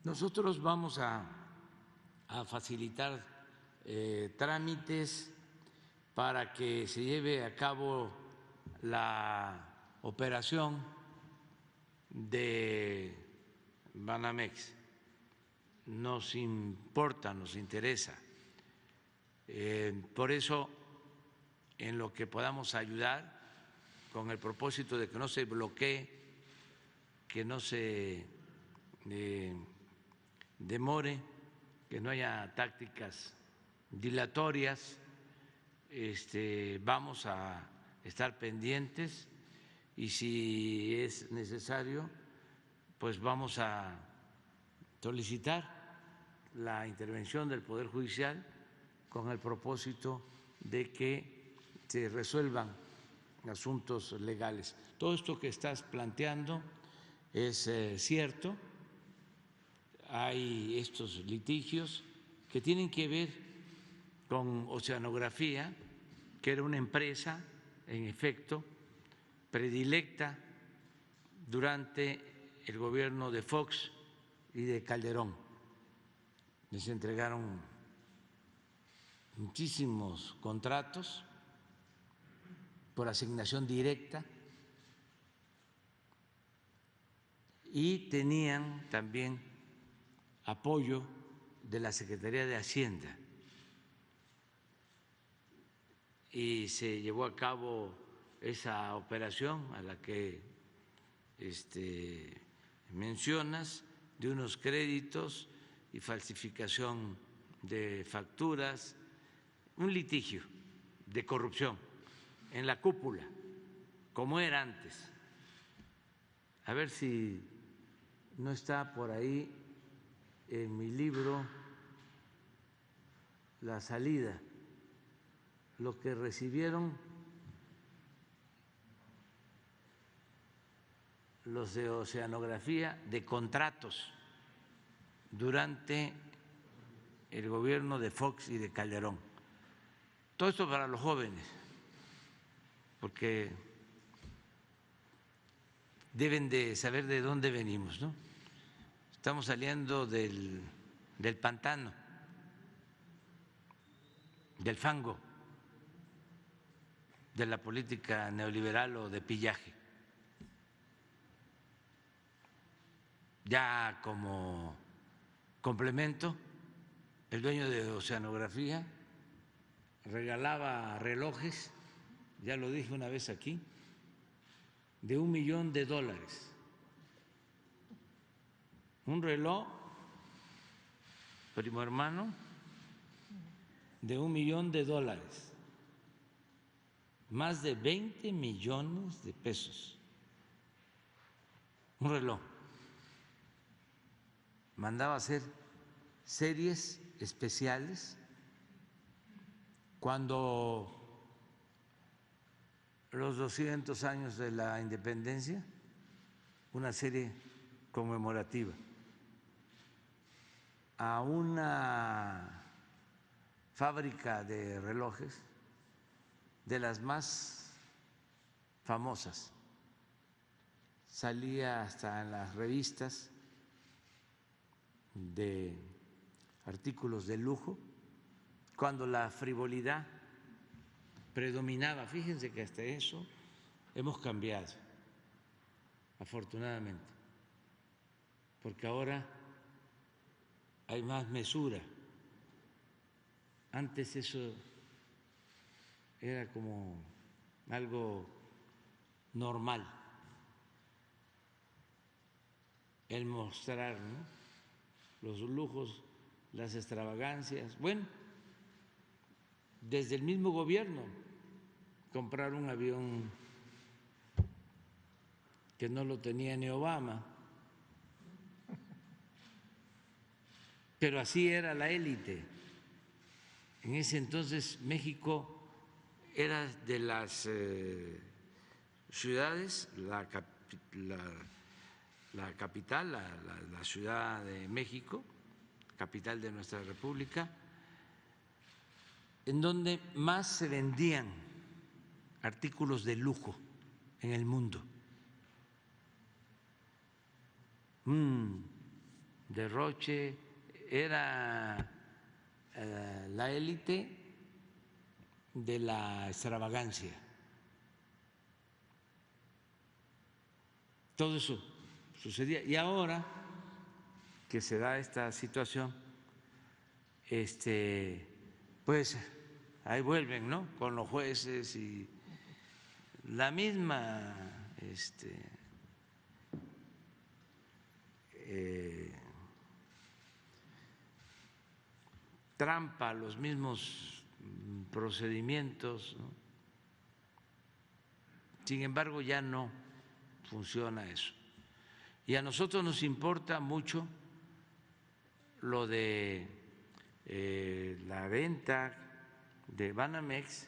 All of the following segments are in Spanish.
Nosotros vamos a facilitar trámites para que se lleve a cabo la operación de Banamex. Nos importa, nos interesa. Por eso, en lo que podamos ayudar, con el propósito de que no se bloquee, que no se demore, que no haya tácticas dilatorias, vamos a estar pendientes y si es necesario, pues vamos a solicitar la intervención del Poder Judicial con el propósito de que se resuelvan asuntos legales. Todo esto que estás planteando es cierto. Hay estos litigios que tienen que ver con Oceanografía, que era una empresa, en efecto, predilecta durante el gobierno de Fox y de Calderón. Les entregaron muchísimos contratos por asignación directa y tenían también apoyo de la Secretaría de Hacienda y se llevó a cabo esa operación a la que mencionas, de unos créditos y falsificación de facturas, un litigio de corrupción en la cúpula, como era antes. A ver si no está por ahí en mi libro La salida, lo que recibieron los de Oceanografía de contratos durante el gobierno de Fox y de Calderón. Todo esto para los jóvenes, porque deben de saber de dónde venimos, ¿no? Estamos saliendo del pantano, del fango, de la política neoliberal o de pillaje. Ya como complemento, el dueño de Oceanografía regalaba relojes, ya lo dije una vez aquí, de $1 millón. Un reloj, primo hermano, de $1 millón, más de 20 millones de pesos. Un reloj. Mandaba hacer series especiales cuando los 200 años de la independencia, una serie conmemorativa a una fábrica de relojes de las más famosas, salía hasta en las revistas de artículos de lujo, cuando la frivolidad predominaba. Fíjense que hasta eso hemos cambiado, afortunadamente, porque ahora hay más mesura. Antes eso era como algo normal, el mostrar, ¿no?, los lujos, las extravagancias. Bueno, desde el mismo gobierno, comprar un avión que no lo tenía ni Obama, pero así era la élite. En ese entonces México era de las ciudades, la capital, la Ciudad de México, capital de nuestra República, en donde más se vendían artículos de lujo en el mundo. Un derroche, era la élite de la extravagancia. Todo eso sucedía. Y ahora que se da esta situación, pues ahí vuelven, ¿no? Con los jueces y la misma trampa, los mismos procedimientos, ¿no? Sin embargo, ya no funciona eso. Y a nosotros nos importa mucho lo de la venta de Banamex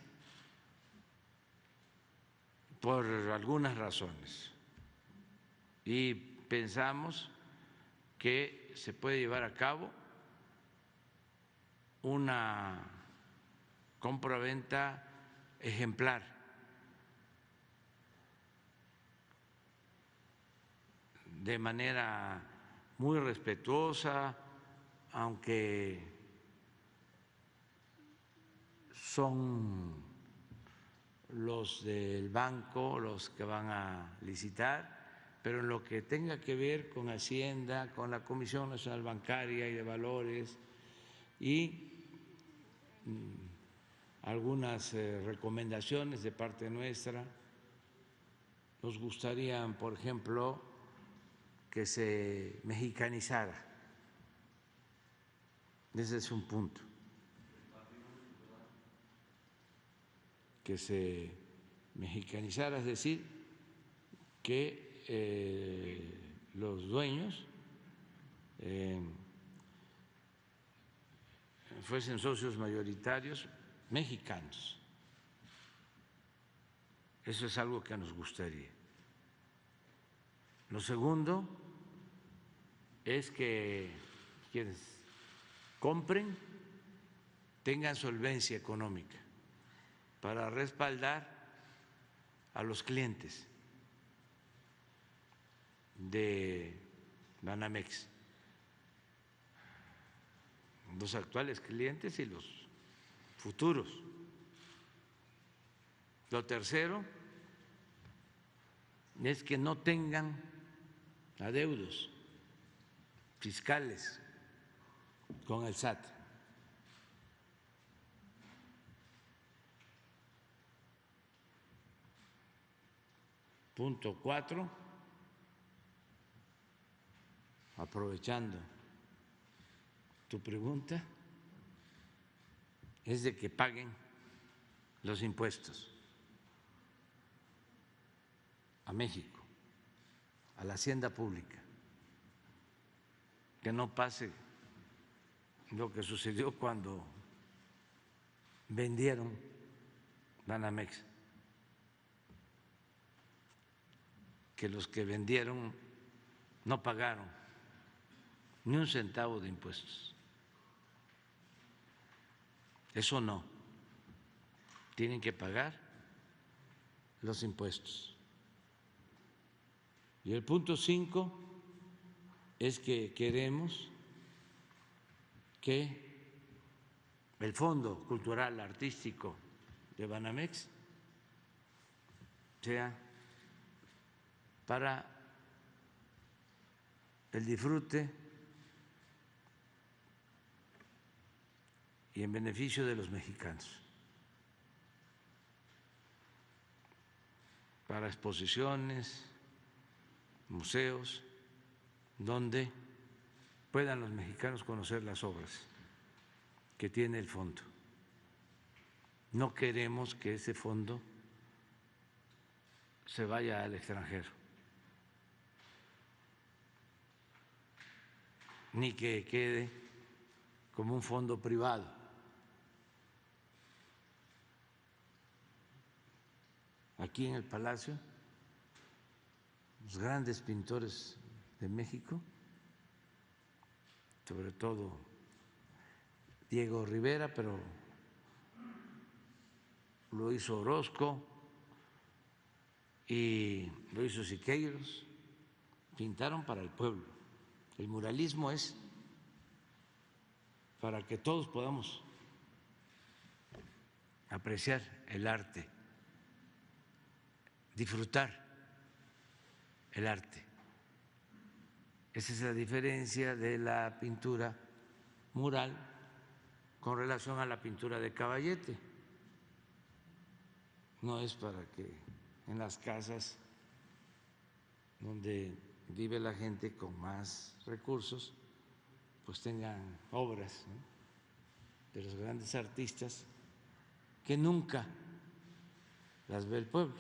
por algunas razones. Y pensamos que se puede llevar a cabo una compraventa ejemplar, de manera muy respetuosa, aunque son los del banco los que van a licitar, pero en lo que tenga que ver con Hacienda, con la Comisión Nacional Bancaria y de Valores y algunas recomendaciones de parte nuestra, nos gustaría, por ejemplo, que se mexicanizara. Ese es un punto. Que se mexicanizara, es decir, que los dueños fuesen socios mayoritarios mexicanos. Eso es algo que nos gustaría. Lo segundo es que quienes compren tengan solvencia económica para respaldar a los clientes de Banamex, los actuales clientes y los futuros. Lo tercero es que no tengan adeudos fiscales con el SAT. Punto 4, aprovechando tu pregunta, es de que paguen los impuestos a México, a la hacienda pública, que no pase lo que sucedió cuando vendieron Banamex, que los que vendieron no pagaron ni un centavo de impuestos. Eso no, tienen que pagar los impuestos. Y el punto 5 es que queremos que el Fondo Cultural Artístico de Banamex sea para el disfrute y en beneficio de los mexicanos, para exposiciones, museos, donde puedan los mexicanos conocer las obras que tiene el fondo. No queremos que ese fondo se vaya al extranjero, ni que quede como un fondo privado. Aquí en el Palacio, los grandes pintores de México, sobre todo Diego Rivera, pero lo hizo Orozco y lo hizo Siqueiros, pintaron para el pueblo El muralismo es para que todos podamos apreciar el arte, disfrutar el arte. Esa es la diferencia de la pintura mural con relación a la pintura de caballete. No es para que en las casas donde vive la gente con más recursos pues tengan obras, ¿no?, de los grandes artistas que nunca las ve el pueblo.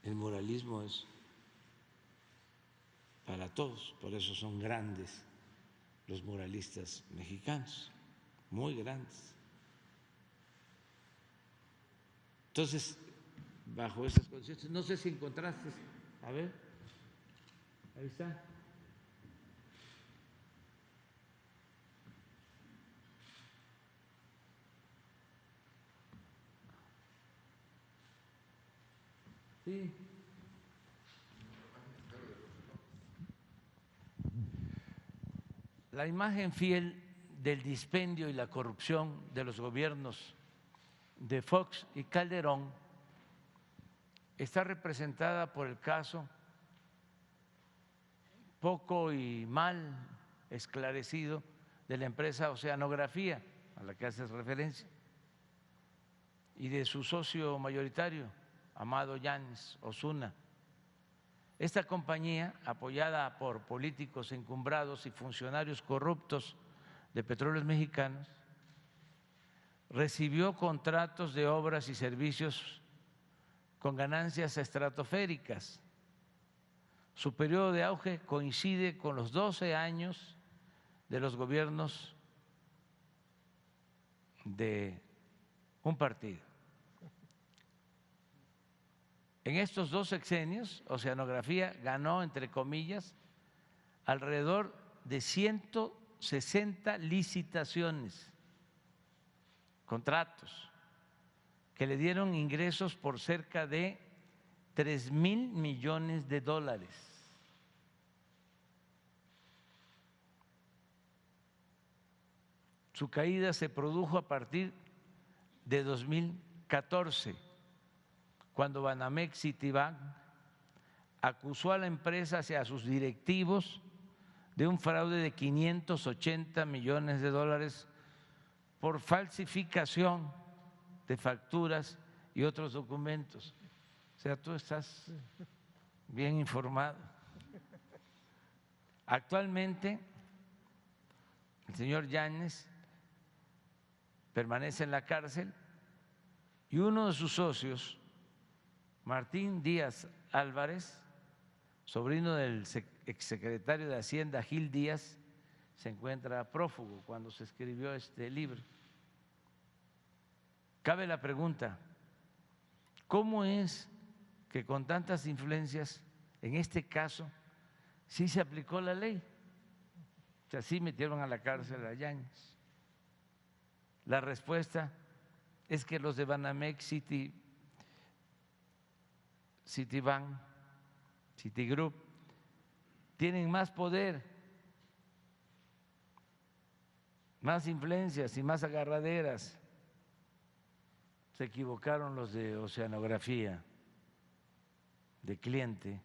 El muralismo es para todos, por eso son grandes los muralistas mexicanos, muy grandes. Entonces, bajo esas condiciones, no sé si encontraste, a ver, ahí está. Sí. La imagen fiel del dispendio y la corrupción de los gobiernos de Fox y Calderón está representada por el caso poco y mal esclarecido de la empresa Oceanografía, a la que haces referencia, y de su socio mayoritario, Amado Yáñez Osuna. Esta compañía, apoyada por políticos encumbrados y funcionarios corruptos de Petróleos Mexicanos, recibió contratos de obras y servicios con ganancias estratosféricas. Su periodo de auge coincide con los 12 años de los gobiernos de un partido. En estos 2 sexenios, Oceanografía ganó, entre comillas, alrededor de 160 licitaciones, contratos, que le dieron ingresos por cerca de 3,000 millones de dólares. Su caída se produjo a partir de 2014, cuando Banamex Citibank acusó a la empresa y a sus directivos de un fraude de 580 millones de dólares por falsificación de facturas y otros documentos. O sea, tú estás bien informado. Actualmente, el señor Yáñez permanece en la cárcel y uno de sus socios, Martín Díaz Álvarez, sobrino del exsecretario de Hacienda Gil Díaz, se encuentra prófugo cuando se escribió este libro. Cabe la pregunta, ¿cómo es que con tantas influencias, en este caso, sí se aplicó la ley? O sea, sí metieron a la cárcel a Yáñez. La respuesta es que los de Banamex Citibank, Citigroup, tienen más poder, más influencias y más agarraderas. Se equivocaron los de Oceanografía, de cliente.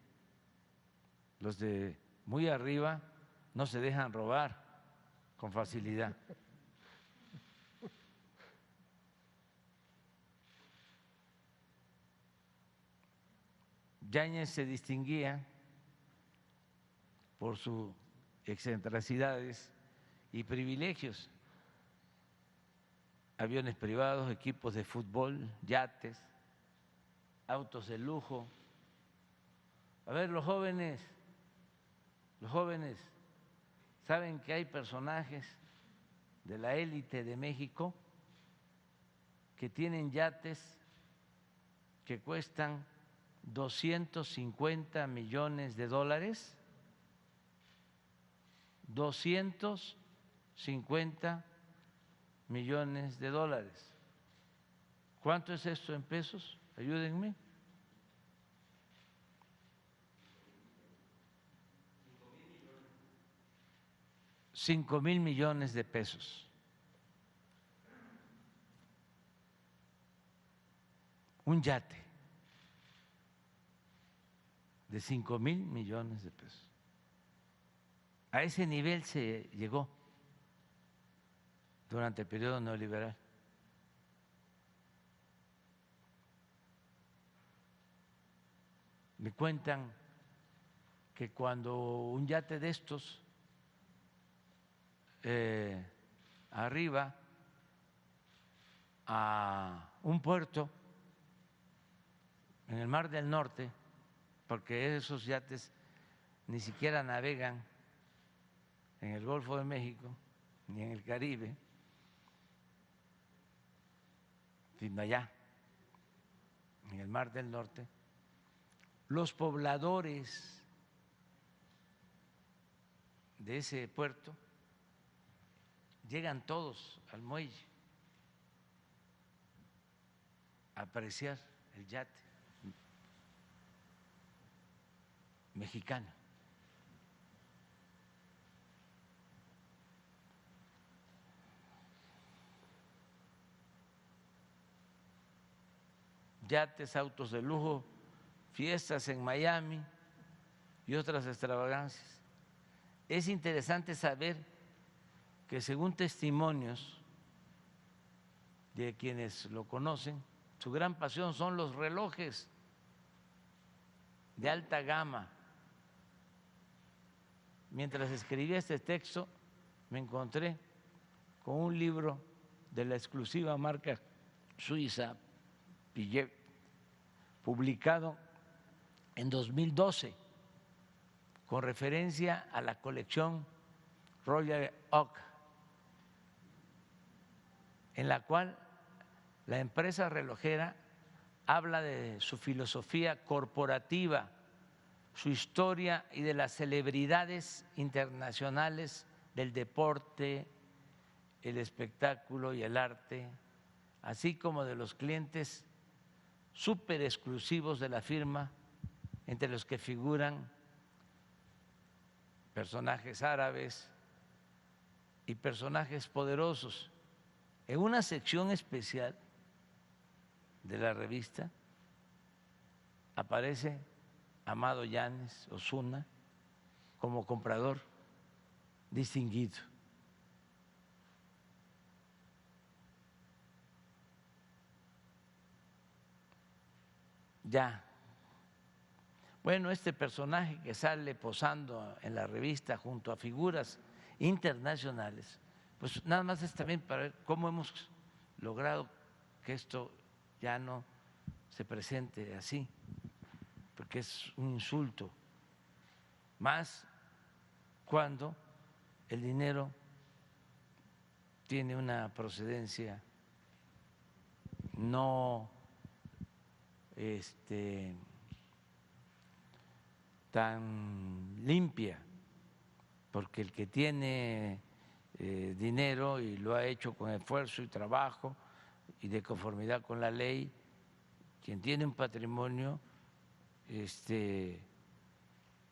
Los de muy arriba no se dejan robar con facilidad. Yáñez se distinguía por sus excentricidades y privilegios: aviones privados, equipos de fútbol, yates, autos de lujo. A ver, los jóvenes, ¿saben que hay personajes de la élite de México que tienen yates que cuestan 250 millones de dólares? 250 millones de dólares. ¿Cuánto es esto en pesos? Ayúdenme. 5,000 millones de pesos. Un yate de 5,000 millones de pesos. A ese nivel se llegó durante el periodo neoliberal. Me cuentan que cuando un yate de estos arriba a un puerto en el Mar del Norte, porque esos yates ni siquiera navegan en el Golfo de México ni en el Caribe, sino allá, en el Mar del Norte, los pobladores de ese puerto llegan todos al muelle a apreciar el yate mexicano. Yates, autos de lujo, fiestas en Miami y otras extravagancias. Es interesante saber que según testimonios de quienes lo conocen, su gran pasión son los relojes de alta gama. Mientras escribía este texto, me encontré con un libro de la exclusiva marca suiza Piaget, publicado en 2012, con referencia a la colección Royal Oak, en la cual la empresa relojera habla de su filosofía corporativa, su historia y de las celebridades internacionales del deporte, el espectáculo y el arte, así como de los clientes súper exclusivos de la firma, entre los que figuran personajes árabes y personajes poderosos. En una sección especial de la revista aparece Amado Llanes Osuna como comprador distinguido. Ya. Bueno, este personaje que sale posando en la revista junto a figuras internacionales, pues nada más es también para ver cómo hemos logrado que esto ya no se presente así, porque es un insulto, más cuando el dinero tiene una procedencia no tan limpia, porque el que tiene dinero y lo ha hecho con esfuerzo y trabajo y de conformidad con la ley, quien tiene un patrimonio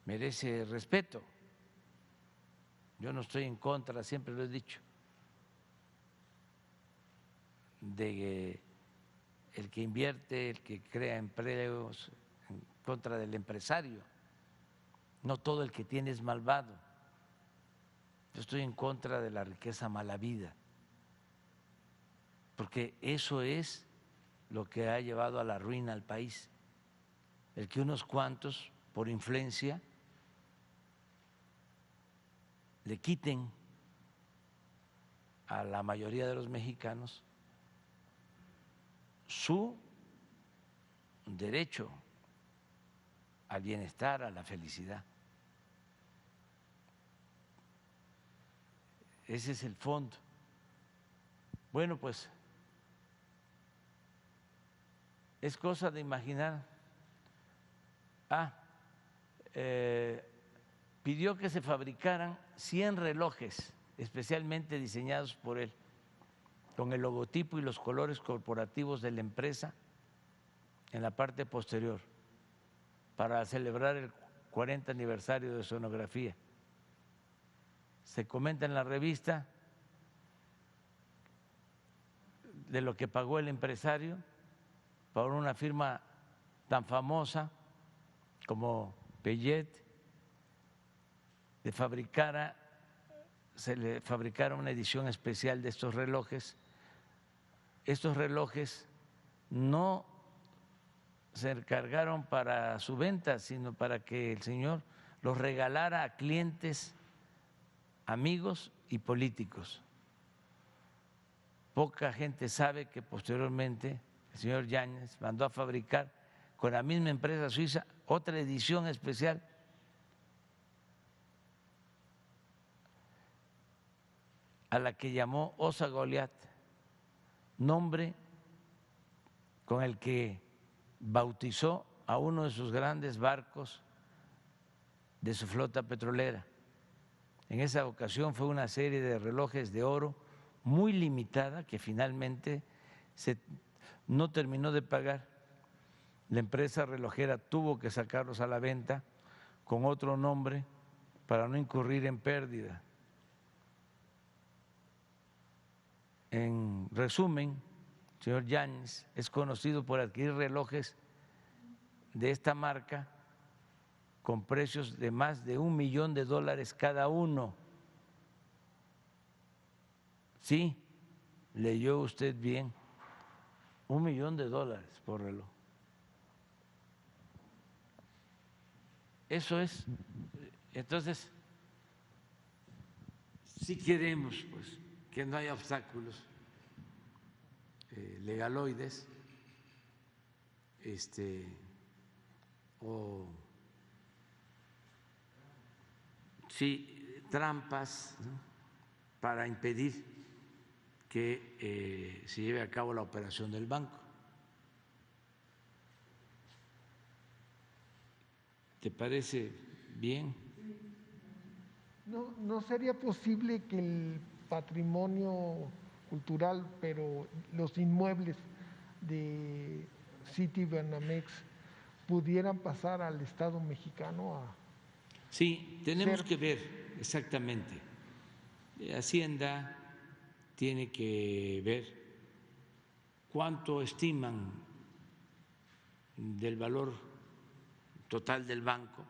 merece respeto. Yo no estoy en contra, siempre lo he dicho, de el que invierte, el que crea empleos, en contra del empresario. No todo el que tiene es malvado. Yo estoy en contra de la riqueza malavida, porque eso es lo que ha llevado a la ruina al país, el que unos cuantos, por influencia, le quiten a la mayoría de los mexicanos su derecho al bienestar, a la felicidad. Ese es el fondo. Bueno, pues es cosa de imaginar. Pidió que se fabricaran 100 relojes especialmente diseñados por él, con el logotipo y los colores corporativos de la empresa en la parte posterior, para celebrar el 40 aniversario de sonografía. se comenta en la revista de lo que pagó el empresario por una firma tan famosa como Pellet, se le fabricara una edición especial de estos relojes. Estos relojes no se encargaron para su venta, sino para que el señor los regalara a clientes, amigos y políticos. Poca gente sabe que posteriormente el señor Yáñez mandó a fabricar con la misma empresa suiza otra edición especial a la que llamó Osa Goliat, nombre con el que bautizó a uno de sus grandes barcos de su flota petrolera. En esa ocasión fue una serie de relojes de oro muy limitada que finalmente no terminó de pagar. La empresa relojera tuvo que sacarlos a la venta con otro nombre para no incurrir en pérdida. En resumen, el señor Yáñez es conocido por adquirir relojes de esta marca con precios de más de $1 millón cada uno. Sí, leyó usted bien, $1 millón por reloj. Eso es. Entonces, si queremos pues que no haya obstáculos legaloides, o sí trampas, ¿no?, para impedir que se lleve a cabo la operación del banco. ¿Te parece bien? ¿No sería posible que el patrimonio cultural, pero los inmuebles de Citibanamex pudieran pasar al Estado mexicano? Sí, tenemos que ver exactamente. Hacienda tiene que ver cuánto estiman del valor total del banco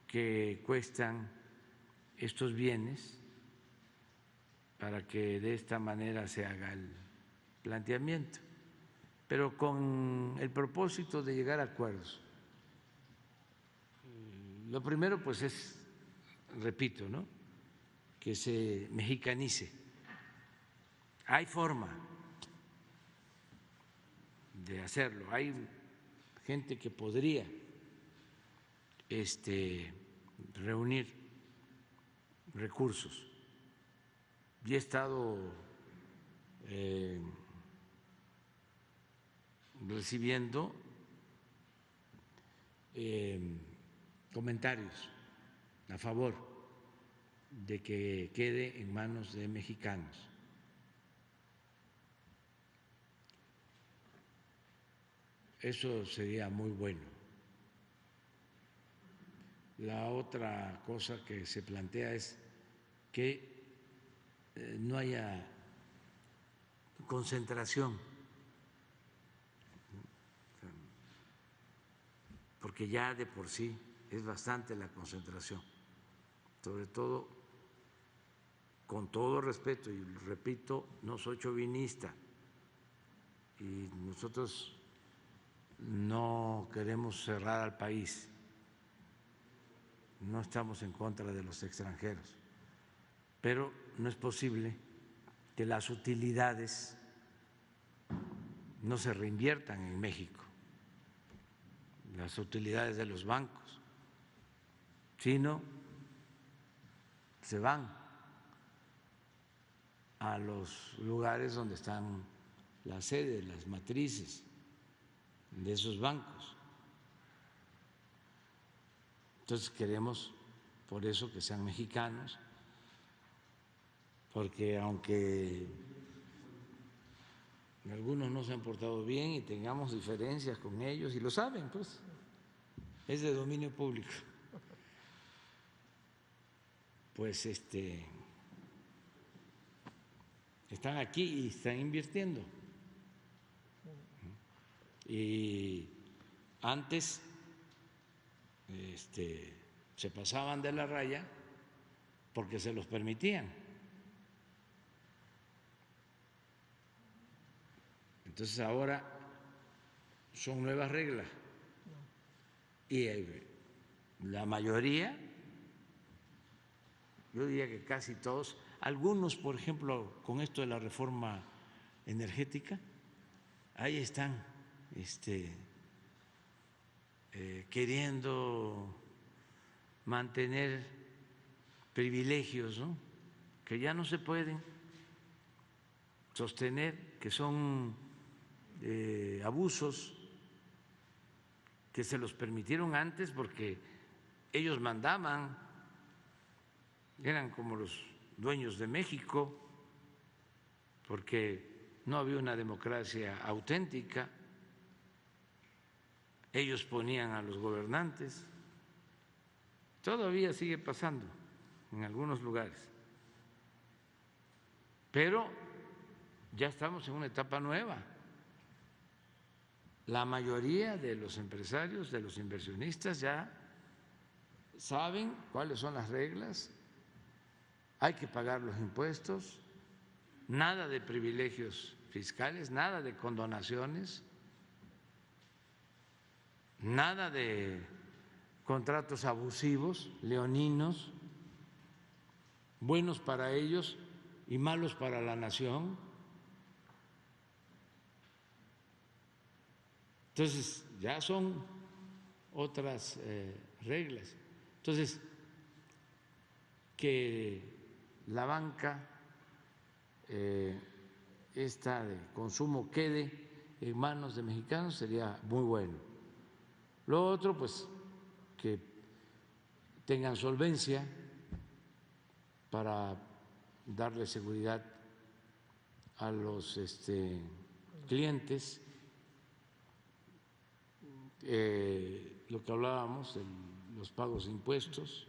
que cuestan estos bienes para que de esta manera se haga el planteamiento, pero con el propósito de llegar a acuerdos. Lo primero pues es, repito, ¿no?, que se mexicanice. Hay forma de hacerlo, hay gente que podría reunir recursos. Y he estado recibiendo comentarios a favor de que quede en manos de mexicanos. Eso sería muy bueno. La otra cosa que se plantea es que no haya concentración, porque ya de por sí es bastante la concentración, sobre todo, con todo respeto, y repito, no soy chauvinista y nosotros no queremos cerrar al país, no estamos en contra de los extranjeros, pero no es posible que las utilidades no se reinviertan en México, las utilidades de los bancos, sino se van a los lugares donde están las sedes, las matrices de esos bancos. Entonces queremos por eso que sean mexicanos, porque aunque algunos no se han portado bien y tengamos diferencias con ellos, y lo saben, pues es de dominio público, pues están aquí y están invirtiendo. Y antes se pasaban de la raya porque se los permitían. Entonces ahora son nuevas reglas y la mayoría, yo diría que casi todos, algunos, por ejemplo, con esto de la reforma energética, ahí están queriendo mantener privilegios, ¿no?, que ya no se pueden sostener, que son abusos que se los permitieron antes porque ellos mandaban, eran como los dueños de México, porque no había una democracia auténtica, ellos ponían a los gobernantes, todavía sigue pasando en algunos lugares, pero ya estamos en una etapa nueva. La mayoría de los empresarios, de los inversionistas ya saben cuáles son las reglas, hay que pagar los impuestos, nada de privilegios fiscales, nada de condonaciones, nada de contratos abusivos, leoninos, buenos para ellos y malos para la nación. Entonces, ya son otras reglas. Entonces, que la banca esta de consumo quede en manos de mexicanos sería muy bueno. Lo otro, pues, que tengan solvencia para darle seguridad a los clientes. Lo que hablábamos de los pagos de impuestos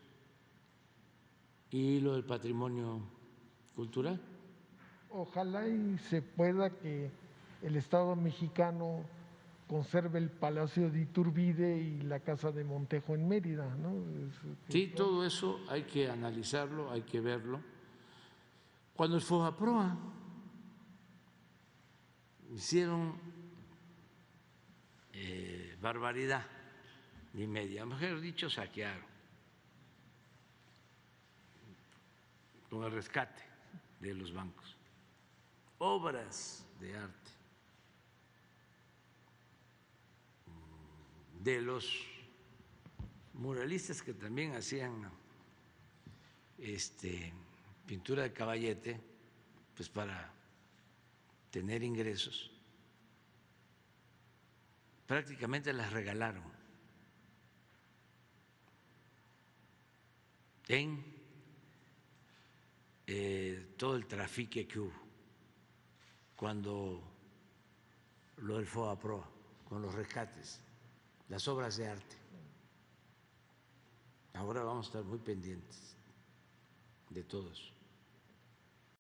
y lo del patrimonio cultural. Ojalá y se pueda que el Estado mexicano conserve el Palacio de Iturbide y la Casa de Montejo en Mérida, ¿no? Sí, todo eso hay que analizarlo, hay que verlo. Cuando el FOBAPROA hicieron barbaridad y media, mejor dicho, saquearon con el rescate de los bancos, obras de arte de los muralistas que también hacían pintura de caballete, pues para tener ingresos, prácticamente las regalaron en todo el trafique que hubo cuando lo del FOBAPROA, con los rescates, las obras de arte. Ahora vamos a estar muy pendientes de todo eso.